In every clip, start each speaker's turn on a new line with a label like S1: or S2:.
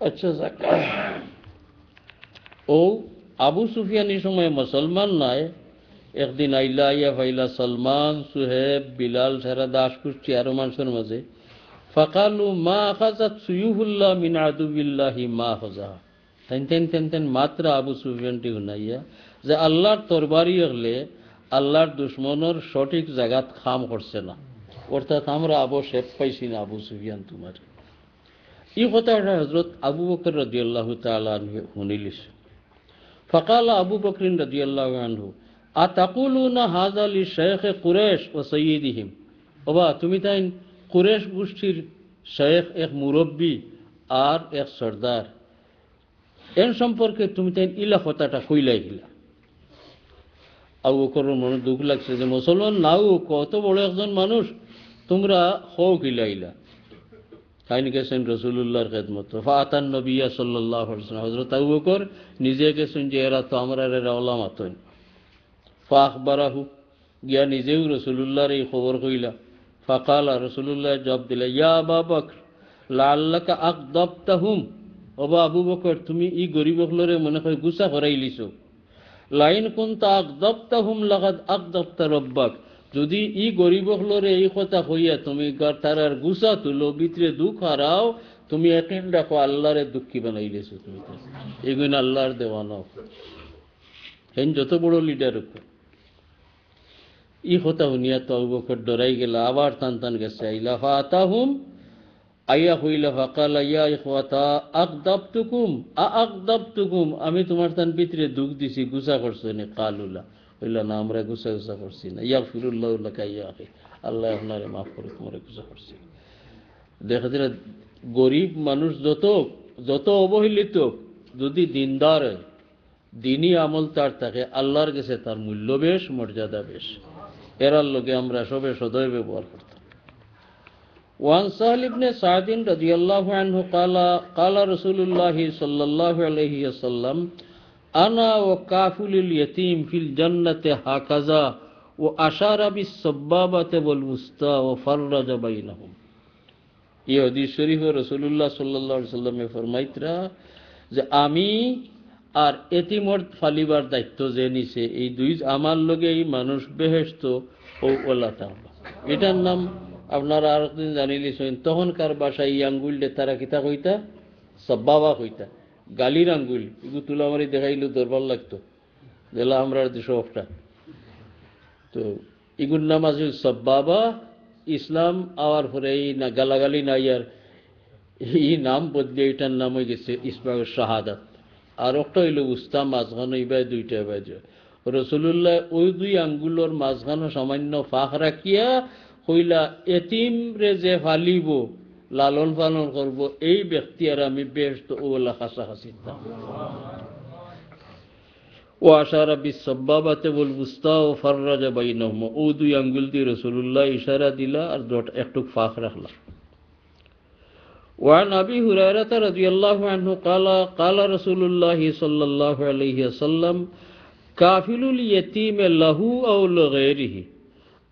S1: আচ্ছা যাক, ও আবু সুফিয়ান এই সময় মুসলমান নয়, একদিন আইলা ইয়া ফাইলা সলমান সুহেব বিলাল সারা দাস কুষ্টি আরো মানুষের মাঝে ফাকালু মা আখাযাত সুয়ুফুল্লাহ মিন আদুবিল্লাহি মা আখাযাহা। তেন মাত্র আবু সুফিয়ানটি শুনাইয়া যে আল্লাহর তরবারি হলে আল্লাহর দুশ্মনের সঠিক জায়গাত খাম করছে না, অর্থাৎ আমরা আবু শেখ পাইছি না আবু সুফিয়ান তোমার। এই কথাটা হযরত আবু বকর রাদিয়াল্লাহু তাআলা আনহু শুনিলিস। ফাকাল আবু বকর রাদিয়াল্লাহু আনহু আতাকুলুনা হাযা লি শাইখ কুরাইশ ওয়া সাইয়্যিদিহিম। ওবা তুমি তাই কুরাইশ গোষ্ঠীর শাইখ, এক মুরব্বী আর এক সর্দার, এর সম্পর্কে তুমি তাই ইলা কথাটা কইলাই গিলা। আবু বকরের মনে দুঃখ লাগছে যে মুসলমান নাও কত বড় একজন মানুষ, তোমরা হও কিলাইলা। তাইনি গেছেন রসুল্লাহর খেদমত, ফাতান নবিয়া সাল্লাল্লাহু আলাইহি ওয়াসাল্লাম। হযরত আবু বকর নিজে গেছেন যে এরা তো আমরা এরা ওলামা তৈন। ফাখবারাহু, গিয়া নিজেও রসুল্লাহর এই খবর কইলা। ফাকালা, রসুল্লাহ জবাব দিলা, ইয়া আবা বকর লাআল্লাকা আকদাবতাহুম। ওবা আবু বকর, তুমি ই গরিবগুলোরে মনে হয় গুসা করাইলিছো। লাইন কুনতা আকদাবতাহুম লাকাদ আকদাবতা রব্বাক। যদি ই গরিবগুলোরে এই কথা হইয়া তুমি তারার গুসা তুলো, ভিতরে দুঃখ হারাও, তুমি একদিন রাখো আল্লাহরে দুঃখী বানাইলেছো। তুমি এগুলো আল্লাহর দেওয়ানো হেন যত বড় লিডার ই কথা শুনিয়া তো আবু বকর ডরাই গেল, আবার টান গেছে আইলা ফাতাহুম, আইয়া হইলা ফাকালা ইয়া ইখওয়াতা আকদাবতুকুম আকদাবতুকুম, আমি তোমার তান ভিতরে দুঃখ দিছি, গুসা করছো নি? কালুলা, হইলা না আমরা গুসা করছি না। ইয়াগফিরুল্লাহু লাকা ইয়া আখি, আল্লাহ আপনারে মাফ করে, তোমারে গুসা করছি। দেখা যায় গরিব মানুষ যত অবহেলিত, যদি দিনদার দিনই আমল তার থাকে, আল্লাহর কাছে তার মূল্য বেশ, মর্যাদা বেশ। এরার লোকে আমরা সবে সদয় ব্যবহার করতাম। وعن سهل بن سعد رضي الله عنه قال رسول الله صلى الله عليه وسلم أنا وكافل اليتيم في الجنة هكذا وأشار بالسبابة والوسطى وفرج بينهم। এই হাদিস শরীফ রাসূলুল্লাহ সাল্লাল্লাহু আলাইহি ওয়াসাল্লামে ফরমাইতরা যে আমি আর এতিমর ফালিবার দায়িত্ব যে নিছে, এই দুই আমার লগে এই মানুষ বেহেশত ও ওলাতা। এটার নাম আপনারা আর একদিন জানিলিছেন, তখনকার বাসায় এই আঙ্গুলটা তারা কিতা কইতা? সব্বাবা কইতা, গালির আঙ্গুল। এগুলো তুলামারি দেখাইলেও দরবার লাগতো, যেলা আমরা শখটা। তো এগুর নাম আছে সব্বাবা। ইসলাম আওয়ার পরে এই না গালাগালি নাই, আর এই নাম বদলে এটার নাম হয়ে গেছে ইসবাগ শাহাদাত। আর একটা হইল উস্তা, মাঝখানো ইবাই দুইটা বাজ। রসুল্লাহ ওই দুই আঙ্গুলোর মাঝখানো সামান্য ফাঁক রাখিয়া হইলা, এতিম রে যে ফালিব, লালন পালন করব, এই ব্যক্তি আর আমি বেহেশত ওলা কাছাকাছি। ও আশারা বিসসাবাবাতে ওয়াল উসতা ও ফাররাজা বাইনাহুম, ও দুই আঙ্গুল দিয়ে রাসূলুল্লাহ ইশারা দিলা আর একটু ফাঁক রাখলা। وعن أبي هريرة رضي الله عنه قال رسول الله صلى الله عليه وسلم كافل اليتيم له أو لغيره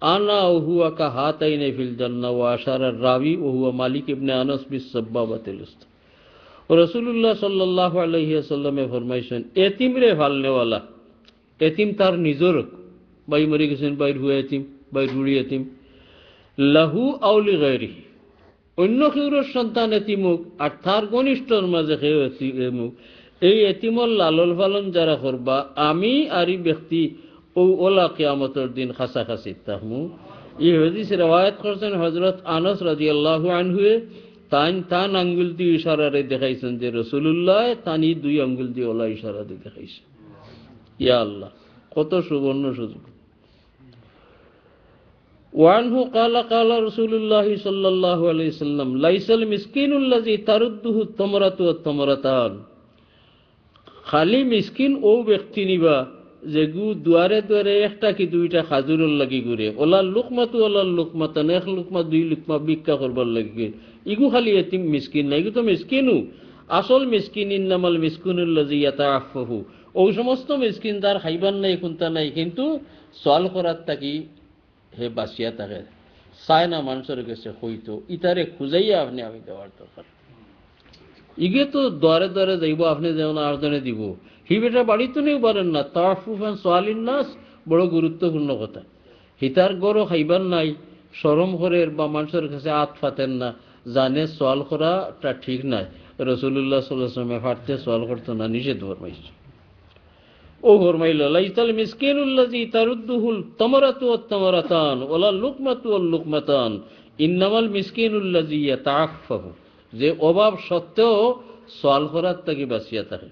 S1: أنا وهو كهاتين في الجنة وأشار الراوي وهو مالك ابن أنس بالسبابة الوسطى। রাসূলুল্লাহ সাল্লাল্লাহু আলাইহি ওয়াসাল্লামে ফরমাইছেন, এতিম রে ফালনে ওয়ালা, এতিম তার নিজর, বাই মরে গেছেন, বাইর হুয়া এতিম, বাইর হুড়ি এতিম, লাহু আও লিগাইরিহি, অন্য কেউর সন্তান এতিমুক আর তার ঘনিষ্ঠর মাঝে কেউ এতিমুক, এই এতিমর লালন পালন যারা করবা, আমি আর এই ব্যক্তি ও ওলা কিয়ামতের দিন কাছাকাছি তাহমু। এই হাদিস রওয়ায়াত করছেন হযরত আনাস রাদিয়াল্লাহু আনহু। তান আঙ্গুল দিয়ে ইশারারে দেখাইছেন যে রাসূলুল্লাহ তানি দুই আঙ্গুল দিয়ে ওলা ইশারা দিয়ে দেখাইছে। ইয়া আল্লাহ, কত সুবর্ণ সুযোগ। وعنه قال رسول الله صلى الله عليه وسلم ليس المسكين الذي ترده التمرة والتمرتان। খালি মিসকিন ও ব্যক্তি নিবা যেগু দুয়ারে দুয়ারে একটা কি দুইটা খাজুরের লাগি ঘুরে, ওলার লুকমাতু ওলার লুকমাতান, এক লুকমা দুই লুকমা ভিক্ষা করবার লাগে, ইগু খালি এতিম মিসকিন না, ইগু তো মিসকিনু। আসল মিসকিন ইন্নামাল মিসকিনুল্লাযী ইয়াতাআফফাহু, ওই সমস্ত মিসকিন যার খাইবার নাই কোনটা নাই, কিন্তু সওয়াল করার থাকি হে বাসিয়া থাকে, চায় না মানুষের কাছে হইতো, ইতারে খুঁজাইয়া আপনি আমি দেওয়ার দরকার। ইগে তো দ্বারে দ্বারে যাইব, আপনি যেমন আর্জনে দিব, হি বেটা বাড়িতে নেই পারেন না। তাফুফান সোয়ালিন নাস বড় গুরুত্বপূর্ণ কথা। হিতার গরো খাইবার নাই, সরম করের বা মানুষের কাছে আত ফাতেন না, জানে সোয়াল করাটা ঠিক নাই। রসুল্লাহ সাল্লাল্লাহু ফাটতে সোয়াল করতো না, নিষেধ ফরমাইছে। ও ফরমাইল লাইসাল মিসকিনুল্লাযী তারুদ্দুহুল তামারাতু ওয়াত তামারাতান ওয়ালা লুকমাতু ওয়াল লুকমাতান ইন্নামাল মিসকিনুল্লাযী ইয়াতাআফফাহু, যে অভাব সত্ত্বেও সোয়াল করার থেকে বাঁচিয়া থাকে।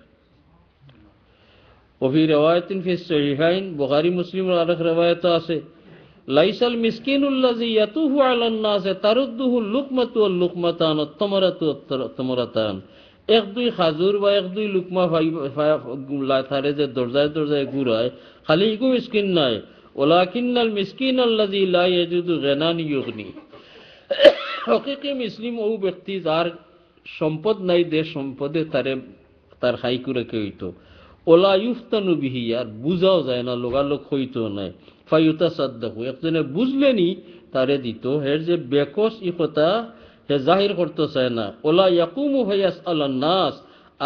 S1: ওফি রিওয়ায়াতিন ফি সহিহাইন, বুখারী মুসলিমের আরেক রিওয়ায়াত আছে, লাইসাল মিসকিনুল্লাযী ইয়াতুফু আলান নাস তারুদ্দুহুল লুকমাতু ওয়াল লুকমাতান ওয়াত তামারাতু ওয়াত তামারাতান, এক দুই খাজুর বা এক দুই লুকমা থারে যে দরজায় দরজায় ঘুরায়, খালি ইগো মিসকিন নাই, ওয়ালাকিন্নাল মিসকিনাল্লাযী লা ইয়াজিদু গিনান ইউগনি, হকিকি মুসলিম ও ব্যক্তি যার সম্পদ নাই, দেশ সম্পদে তার খাই করে হইতো, ওলা ইউফতানু বিহি, আর বুঝাও যায় না, লোগালোক হইতো নাই, ফায়ুতা সাদ্দাকু, একজনে বুঝলেনি তারে দিত, হের যে বেকস ই কথা হে জাহির করতে চায় না, ওলা ইয়াকুমু ফায়াস আলান নাস,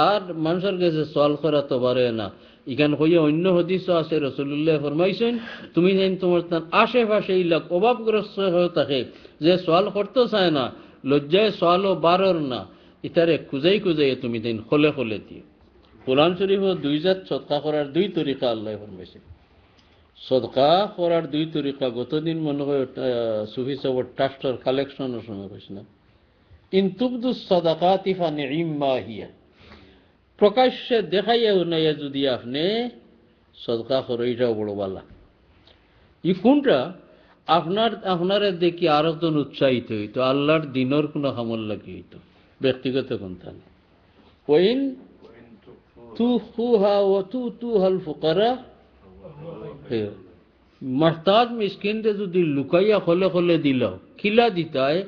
S1: আর মানুষের কাছে সওয়াল করা তো পারে না। ইখান হইয়া অন্য হাদিসও আছে, রাসূলুল্লাহ ফরমাইছেন, তুমি যেন তোমার আশেপাশে ইলাক অভাবগ্রস্ত হয়ে থাকে, যে সওয়াল করতে চায় না, লজ্জায় সওয়ালও বারর না, ইতারে খুঁজাই খুঁজাই তুমি যেন খোলে খোলে দিও। কোরআন শরীফও দুই জাত সদকা করার দুই তরিকা আল্লাহ ফরমাইছে। সদকা করার দুই তরিকা গতদিন মনে হয় সুফি সাহেবের ট্রাস্টার কালেকশনের সময় কইছে না, ইনতুবদু সাদাকাতি ফানিইম্মা হিয়া, প্রকাশ্যে দেখাইয়া উনাইয়া যদি আপনি সদকা করো, এটাও বড় বালা। ই কোনটা আপনারে দেখি আর একজন উৎসাহিত হইতো, আল্লাহর দিনের কোনো আমল লাগি হইতো, ব্যক্তিগত কোনটা নেই। ওয়াইন তুখুহা ওয়া তুতুহাল ফুকারা, মাহতাজ মিসকিনরে যদি লুকাইয়া খলে খলে দিল, খিলা দিতায়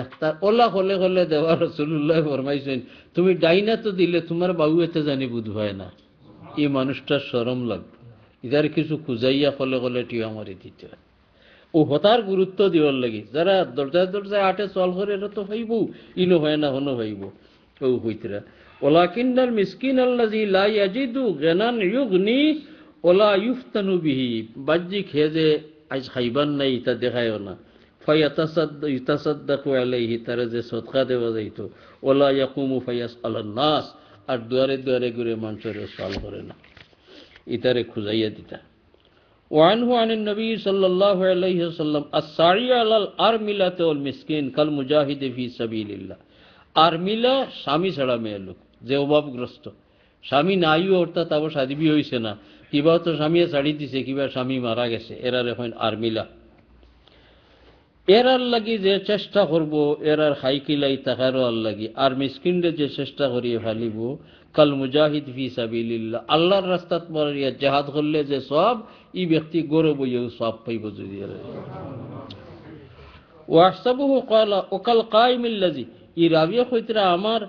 S1: একটা ওলা খলে খলে দেওয়া, রাসূলুল্লাহ ফরমাইছেন, তুমি ডাইনা তো দিলে তোমার বাবু এতে জানি বুধ হয় না, এই মানুষটার শরম লাগবে, ইদার কিছু খুঁজাইয়া খলে খলে টিয়া মারি দিতে হয়। ও হতার গুরুত্ব দিবার লাগি, যারা দরজায় দরজায় আটে চল করে, এটা তো ভাইব, ইনো হয় না হনো ভাইব, ও হইতরা। ওয়ালাকিন্নাল মিসকিনাল্লাযী লা ইয়াজিদু গিনান ইউগনি ওলা ইউফতানু বিহি, বাহ্যিক হে যে আজ খাইবার নাই তা দেখায়ও না, ফায়াতাসাদ্দাকু আলাইহি, তারা যে সদকা দেওয়া যাইত, ওলা ইয়াকুমু ফায়াস আলান নাস, আর দুয়ারে দুয়ারে ঘুরে মানুষের সওয়াল করে না, ইতারে খুঁজাইয়া দিতা। ওয়ানহু আনিন নবী সাল্লাল্লাহু আলাইহি ওয়াসাল্লাম আস-সাই আলাল আরমিলাতি ওয়াল মিসকিন কাল মুজাহিদি ফি সাবিলিল্লাহ, আরমিলা স্বামী ছাড়া মেয়ে লোক, যে অভাবগ্রস্ত, স্বামী নাইও, অর্থাৎ আবার শাদী বিয়ে হইছে না, কিবা তো স্বামীয়ে ছাড়ি দিছে, কিবা স্বামী মারা গেছে, এরার এখন আরমিলা। এরার লাগি যে চেষ্টা করব, এরার হাইকিলাই তাকারও আর লাগি, আর মিসকিনরে যে চেষ্টা করিয়ে ফেলিব, কাল মুজাহিদ ফি সাবিলিল্লাহ, আল্লাহর রাস্তাত মারিয়া জিহাদ করলে যে সব, ই ব্যক্তি গৌরব হইয়াও সব পাইব যদি। ওয়াহসাবুহু ক্বালা ওকাল কাইমিল্লাযী, ই রাবিয়া কইতরা আমার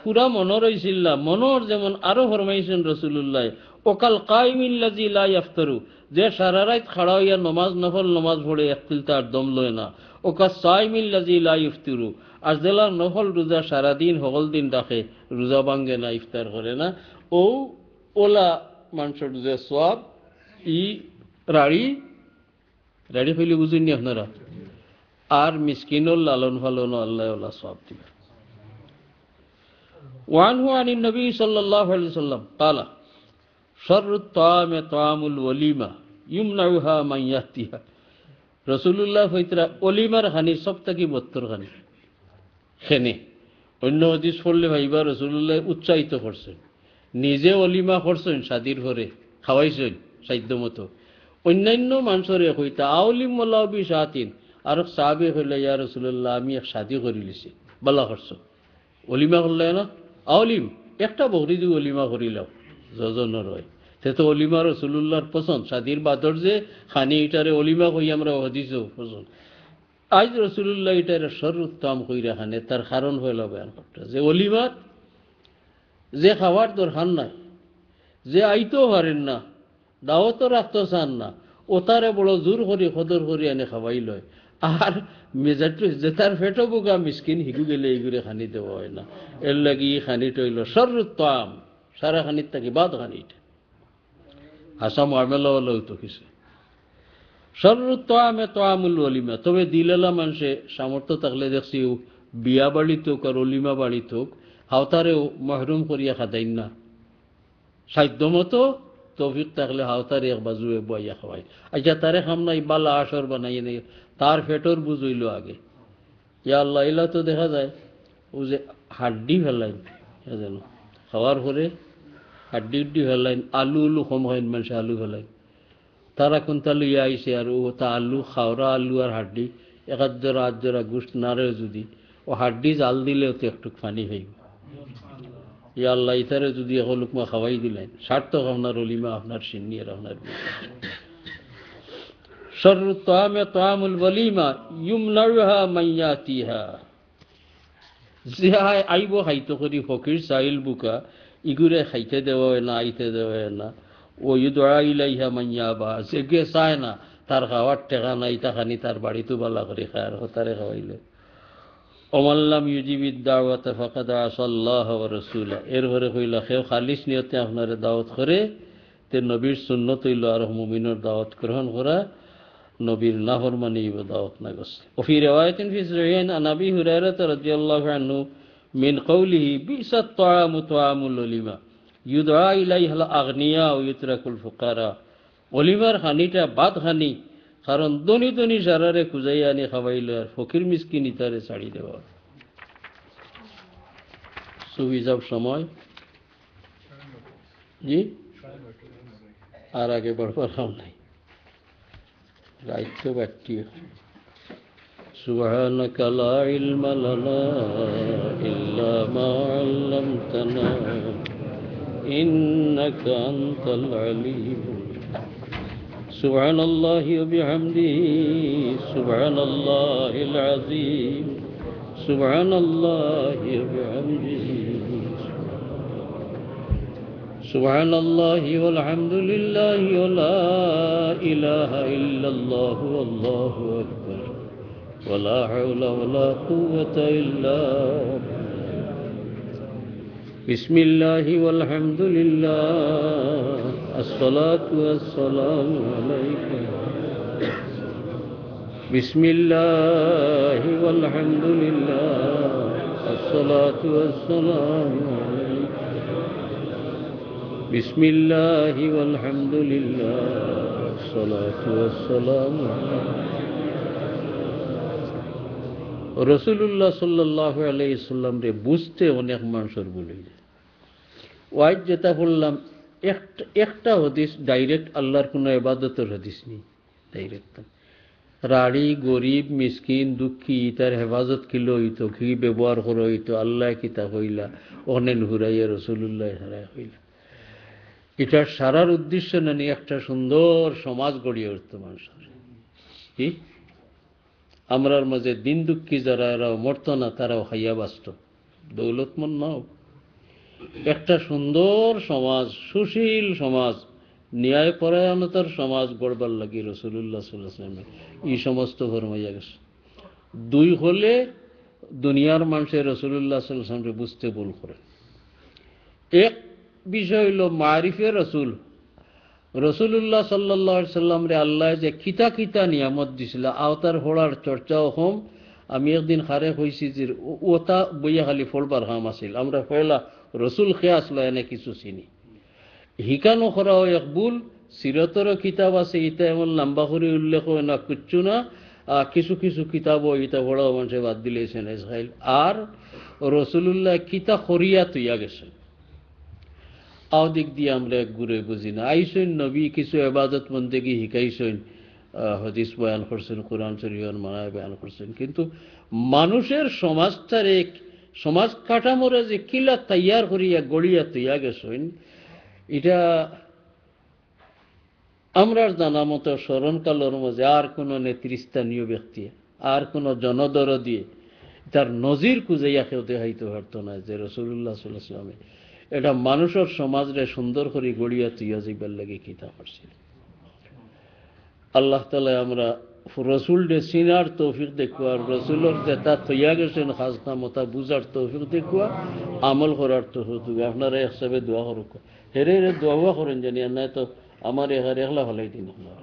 S1: পুরা মনর হইছিল, মনর যেমন আরো ফরমাইছেন রাসূলুল্লাহ, ওকাল কাইমিল্লাযী লা ইফতারু, যে সারা রাত খাড়া হইয়া নমাজ নফল নমাজ পড়ে একতিল তার দম লয় না, ওকা সাইমিল্লাযী লা ইফতিরু, আর জেলা নফল রোজা সারাদিন সকল দিন রাখে, রোজা ভাঙ্গে না, ইফতার করে না, ও ওলা মানুষের যে সওয়াব, ই রাড়ি রাড়ি হইলে বুঝুননি আপনারা, আর মিসকিনুল লালন ফালন আল্লাহ ওলা সওয়াব দিবে। ওয়ানহু আনিন নবী সাল্লাল্লাহু আলাইহি ওয়াসাল্লাম ক্বালা শাররুত তাআমি তাআমুল ওয়ালিমা ইমনাউহা মান ইয়াতিহা, রাসূলুল্লাহ কইতরা ওলিমার খানি সবথেকে বত্তর খানি খেনে। অন্য হাদিস পড়লে ভাইবা রাসূলুল্লাহ উৎসাহিত করছেন, নিজে ওলিমা করছেন, শাদির ঘরে খাওয়াইছেন সাধ্য মতো, অন্যান্য মানুষের কইতা আউলিম ওয়ালাউ বি শাতিন, আর সাহাবী হইলে ইয়া রাসূলুল্লাহ আমি এক শাদি করি লিছি, বালা করছো, ওলিমা করলে না, আউলিম একটা বকরি দি ওলিমা করিলাম, যজনের হয়, তে তো অলিমা রাসূলুল্লাহর পছন্দ, শাদির বাদর যে খানি এটারে অলিমা কই আমরা হাদিসও পছন্দ। আজ রাসূলুল্লাহ এটারে সর্বোত্তম কইরা খানে, তার কারণ হইল বয়ান করতে, যে অলিমার যে খাওয়ার দরকার নাই, যে আইতেও পারেন না, দাওয়াতও রাখতে চান না, ও তারে বড় জোর করি কদর করি এনে খাওয়াই লয়, আর মেজাজটো যে তার ফেটো বোকা মিসকিন হিগু গেলে এইগুলো খানি দেওয়া হয় না। এর লাগি খানিটা হইল সর্বোত্তম, সারা খানির থাকি বাদ খানিটা হাসা মামেলাওয়ালাও তো কিছু সর্বোত্তমে তো আমুল অলিমা। তবে দিলেলা মানুষে সামর্থ্য থাকলে দেখছি বিয়া বাড়িত হোক আর অলিমা বাড়িত হোক হাওতারেও মহরুম করিয়া খাদাইন না, সাধ্য মতো তৌফিক থাকলে হাওতারে এক বাজুয়ে বইয়া খাওয়াই। আচ্ছা তারে খাম নাই বালা আসর বানাই নেই, তার ফেটর বুঝইল আগে। ইয়া আল্লাহ, এলা তো দেখা যায় ও যে হাড্ডি ফেলাইন যেন খাওয়ার পরে হাড্ডি উড্ডি ফেলাইন, আলু উলু কম হয় মানুষে আলু ফেলাইন, তারা কোনটা লইয়া আইসে আর ও তা আলু খাওয়া আলু আর হাড্ডি একাধ জোড়া আধ জোড়া গুষ্ঠ নাড়ে যদি ও হাড্ডি জাল দিলেও তো একটু পানি হইব। ইয়া আল্লাহ, ইতারে যদি এখন লোকমা খাওয়াই দিলেন সার্থক আপনার অলিমা, আপনার সিন্নি আর আপনার শররু তাআমে তাআমুল ওয়ালিমা ইউমনাউহা মাইয়াতিহা। জিহায় আইব খাইতো করি ফকির চাইল বুকা ইগুরে খাইতে দেওয়া হয় না, আইতে দেওয়া হয় না। ও ইউদআ ইলাইহা মাইয়াবা, যে গে চায় না তার খাওয়ার টেকা নাই, তাখানি তার বাড়িতে বালা করে খায় আর হতারে খাওয়াইলে। ওমাল্লাম ইউজিবিদ দাওয়াত ফাকাদ আসাল্লাহ ওয়া রাসূলা। এর ঘরে কইলা কেউ খালিস নিয়তে আপনারে দাওয়াত করে তে নবীর সুন্নত হইল আর মুমিনের দাওয়াত গ্রহণ করা, নবীর নাফরমানি দাওয়াত না গছে। ওফি রিওয়ায়াতিন ফি সহিহাইন আন আবি হুরায়রা রাদিয়াল্লাহু আনহু মিন কওলিহি বিসাত তাআমু তাআমুল ওলিমা ইউদআ ইলাইহিল আগনিয়া ওয়া ইউতরাকুল ফুকারা। ওলিমার খানিটা বাদ খানি, কারণ ধনী ধনী সারারে খুঁজাই আনি খাওয়াইল আর ফকির মিসকিন ইতারে ছাড়ি দেওয়া। সুবিজাব সময় জি আর আগে বড়বার খাও নাই রাইতো বাট্টি। সুবহানাকা লা ইলমা লানা ইল্লা মা আল্লামতানা ইন্নাকা আনতাল আলিম। সুবহানাল্লাহি ওয়া বিহামদিহি সুবহানাল্লাহিল আযীম সুবহানাল্লাহি ওয়া বিহামদিহি সুবহানাল্লাহি ওয়াল হামদুলিল্লাহি ওয়া লা ইলাহা ইল্লাল্লাহু আল্লাহু আকবার ওয়া লা হাওলা ওয়া লা কুওয়াতা ইল্লা বিসমিল্লাহি ওয়াল হামদুলিল্লাহ আসসালাতু ওয়াসসালামু আলাইকা বিসমিল্লাহি ওয়াল হামদুলিল্লাহ আসসালাতু ওয়াসসালামু আলাইকা বিসমিল্লাহি ওয়াল হামদুলিল্লাহ আসসালাতু ওয়াসসালামু আলাইকা। রাসূলুল্লাহ সাল্লাল্লাহু আলাইহি সাল্লাম রে বুঝতে অনেক মানুষের বলে ওয়াইজ যেটা বললাম একটা হদিস ডাইরেক্ট আল্লাহর কোনো ইবাদতের হদিস নেই ডাইরেক্ট। রাড়ি গরিব মিসকিন দুঃখী তার হেফাজত কিলো হইতো, কি ব্যবহার করা হইতো, আল্লাহ কিতা হইলা অনেন হুরাইয়া রাসূলুল্লাহ হারাই হইলা। এটার সারার উদ্দেশ্য না নিয়ে একটা সুন্দর সমাজ গড়িয়ে উঠতো মানুষের। কি আমরার মাঝে দিন দুঃখী যারা এরাও মরত না, তারাও খাইয়া বাঁচত, দৌলতমন নাও। একটা সুন্দর সমাজ, সুশীল সমাজ, ন্যায় পরায়ণতার সমাজ গড়বার লাগি রাসূলুল্লাহ সাল্লাল্লাহু আলাইহি ওয়াসাল্লাম এই সমস্ত ফরমাইয়া গেছে। দুই হলে দুনিয়ার মানুষের রাসূলুল্লাহ সাল্লাল্লাহু আলাইহি ওয়াসাল্লামকে বুঝতে ভুল করে। এক বিষয় হইল মারিফে রসুল। রসুল্লাহ সাল্লাল্লাহু আলাইহি সাল্লাম রে আল্লাহ যে খিতা খিতা নিয়ামত দিছিল আওতার হোড়ার চর্চাও হম। আমি একদিন খারে হয়েছি যে ওটা বইয়া খালি ফলবার হাম আছিল, আমরা পয়লা রসুল খেয়া আসলো এনে কিছু চিনি হিকানো করাও এক ভুল। সিরতরও কিতাব আছে, ইটা এমন লম্বা করে উল্লেখ হয় না কিচ্ছু না। কিছু কিছু কিতাবও ইটা বড় মানুষে বাদ দিলেছেন ইসরাইল। আর রসুল্লাহ কিতা করিয়া তুইয়া গেছে আও দিক দিয়ে আমরা ঘুরে বুঝি না। আইসইন নবী কিছু এবাদত বন্দেগী শিকাইছেন, হাদিস বয়ান করছেন, কোরআন শরীফের মানায় বয়ান করছেন, কিন্তু মানুষের সমাজটার এক সমাজ কাঠামোরে যে কিলা তৈয়ার করিয়া গড়িয়া তৈয়া গেছেন, এটা আমরা জানা মতো স্মরণকালের মাঝে আর কোনো নেতৃস্থানীয় ব্যক্তি আর কোনো জনদর দিয়ে তার নজির খুঁজাইয়া কেউ দেখাইতে পারত না যে রাসূলুল্লাহ সাল্লাল্লাহু আলাইহি ওয়াসাল্লাম এটা মানুষের সমাজরে সুন্দর করে গড়িয়া তুইয়া যাইবার লাগে কিতা করছিল। আল্লাহ তাআলা আমরা রসুল ডে সিনার তৌফিক দেখুয়া, আর রসুলের যেটা তৈয়া গেছেন খাস নামতা বুঝার তৌফিক দেখুয়া, আমল করার তৌফিক। আপনারা একসাথে দোয়া করুক, হেরে হেরে দোয়া করেন জানি, আর নাই তো আমার এখানে একলা হলাই দিন আপনারা।